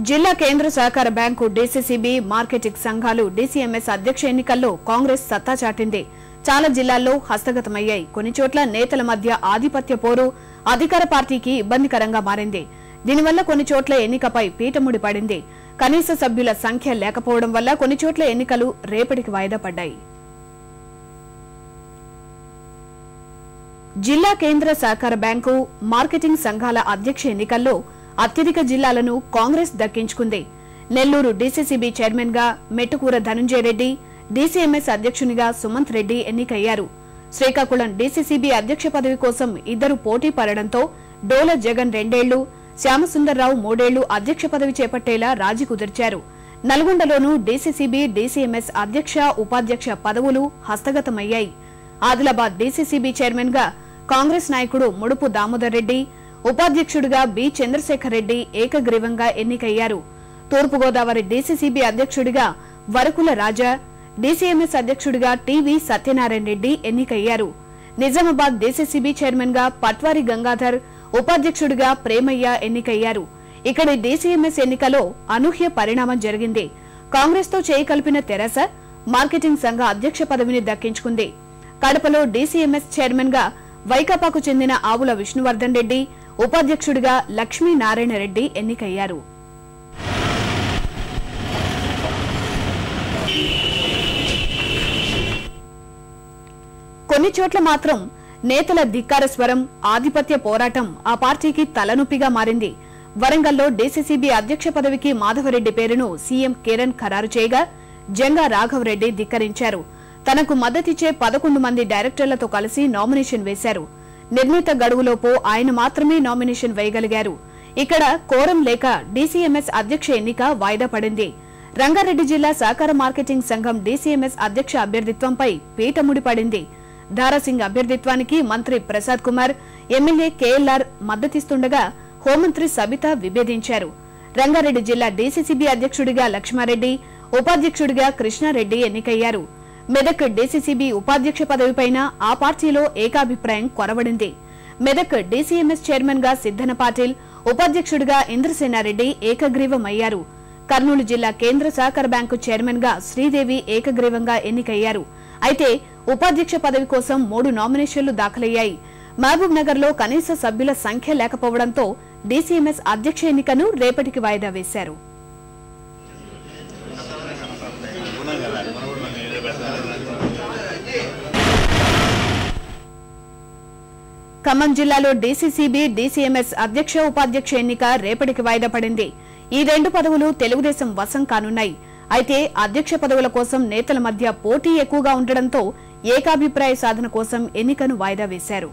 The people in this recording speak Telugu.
జిల్లా కేంద్ర సహకార బ్యాంకు డీసీసీబీ మార్కెటింగ్ సంఘాలు డీసీఎంఎస్ అధ్యక్ష ఎన్నికల్లో కాంగ్రెస్ సత్తా చాటింది. చాలా జిల్లాల్లో హస్తగతమయ్యాయి. కొన్ని చోట్ల నేతల మధ్య ఆధిపత్య పోరు అధికార పార్టీకి ఇబ్బందికరంగా మారింది. దీనివల్ల కొన్ని చోట్ల ఎన్నికపై పీటముడి పడింది. కనీస సభ్యుల సంఖ్య లేకపోవడం వల్ల కొన్ని చోట్ల ఎన్నికలు రేపటికి వాయిదా పడ్డాయి. జిల్లా కేంద్ర సహకార బ్యాంకు మార్కెటింగ్ సంఘాల అధ్యక్ష ఎన్నికల్లో అత్యధిక జిల్లాలను కాంగ్రెస్ దక్కించుకుంది. నెల్లూరు డీసీసీబీ చైర్మన్ గా మెట్టుకూర ధనంజయ రెడ్డి, డీసీఎంఎస్ అధ్యక్షునిగా సుమంత్ రెడ్డి ఎన్నికయ్యారు. శ్రీకాకుళం డీసీసీబీ అధ్యక్ష పదవి కోసం ఇద్దరు పోటీ పడడంతో డోల జగన్ 2 ఏళ్లు, శ్యామసుందర్రావు 3 ఏళ్లు అధ్యక్ష పదవి చేపట్టేలా రాజీ కుదిర్చారు. నల్గొండలోనూ డీసీసీబీ, డీసీఎంఎస్ అధ్యక్ష, ఉపాధ్యక్ష పదవులు హస్తగతమయ్యాయి. ఆదిలాబాద్ డీసీసీబీ చైర్మన్ గా కాంగ్రెస్ నాయకుడు ముడుపు దామోదర్ రెడ్డి, ఉపాధ్యక్షుడిగా బి చంద్రశేఖర్ రెడ్డి ఏకగ్రీవంగా ఎన్నికయ్యారు. తూర్పుగోదావరి డీసీసీబీ అధ్యక్షుడిగా వరకుల రాజా, డీసీఎంఎస్ అధ్యక్షుడిగా టీవీ సత్యనారాయణ రెడ్డి ఎన్నికయ్యారు. నిజామాబాద్ డీసీసీబీ చైర్మన్ గా పట్వారి గంగాధర్, ఉపాధ్యక్షుడిగా ప్రేమయ్య ఎన్నికయ్యారు. ఇక్కడి డీసీఎంఎస్ ఎన్నికలో అనూహ్య పరిణామం జరిగింది. కాంగ్రెస్ తో చేయి కలిపిన తెరాస మార్కెటింగ్ సంఘ అధ్యక్ష పదవిని దక్కించుకుంది. కడపలో డీసీఎంఎస్ చైర్మన్ గా వైకాపాకు చెందిన ఆవుల విష్ణువర్ధన్ రెడ్డి, ఉపాధ్యక్షుడిగా లక్ష్మీనారాయణ రెడ్డి ఎన్నికయ్యారు. కొన్ని చోట్ల మాత్రం నేతల ధిక్కార స్వరం, ఆధిపత్య పోరాటం ఆ పార్టీకి తలనొప్పిగా మారింది. వరంగల్లో డీసీసీబీ అధ్యక్ష పదవికి మాధవరెడ్డి పేరును సీఎం కిరణ్ ఖరారు చేయగా జంగా రాఘవరెడ్డి ధిక్కరించారు. తనకు మద్దతిచ్చే 11 మంది డైరెక్టర్లతో కలిసి నామినేషన్ వేశారు. నిర్ణీత గడువులోపు ఆయన మాత్రమే నామినేషన్ వేయగలిగారు. ఇక్కడ కోరం లేక డీసీఎంఎస్ అధ్యక్ష ఎన్నిక వాయిదా పడింది. రంగారెడ్డి జిల్లా సహకార మార్కెటింగ్ సంఘం డీసీఎంఎస్ అధ్యక్ష అభ్యర్థిత్వంపై పీటముడి పడింది. దారాసింగ్ అభ్యర్థిత్వానికి మంత్రి ప్రసాద్ కుమార్, ఎమ్మెల్యే కేఎల్ఆర్ మద్దతిస్తుండగా హోంమంత్రి సబితా విభేదించారు. రంగారెడ్డి జిల్లా డీసీసీబీ అధ్యక్షుడిగా లక్ష్మారెడ్డి, ఉపాధ్యక్షుడిగా కృష్ణారెడ్డి ఎన్నికయ్యారు. మెదక్ డీసీసీబీ ఉపాధ్యక్ష పదవిపైన ఆ పార్టీలో ఏకాభిప్రాయం కొరవడింది. మెదక్ డీసీఎంఎస్ చైర్మన్ గా సిద్దన పాటిల్, ఉపాధ్యక్షుడిగా ఇంద్రసేనారెడ్డి ఏకగ్రీవమయ్యారు. కర్నూలు జిల్లా కేంద్ర సహకార బ్యాంకు చైర్మన్ గా శ్రీదేవి ఏకగ్రీవంగా ఎన్నికయ్యారు. అయితే ఉపాధ్యక్ష పదవి కోసం 3 నామినేషన్లు దాఖలయ్యాయి. మహబూబ్ నగర్ లో కనీస సభ్యుల సంఖ్య లేకపోవడంతో డీసీఎంఎస్ అధ్యక్ష ఎన్నికను రేపటికి వాయిదా వేశారు. ఖమ్మం జిల్లాలో డీసీసీబీ, డీసీఎంఎస్ అధ్యక్ష, ఉపాధ్యక్ష ఎన్నిక రేపటికి వాయిదా పడింది. ఈ 2 పదవులు తెలుగుదేశం వశం కానున్నాయి. అయితే అధ్యక్ష పదవుల కోసం నేతల మధ్య పోటీ ఎక్కువగా ఉండడంతో ఏకాభిప్రాయ సాధన కోసం ఎన్నికను వాయిదా వేశారు.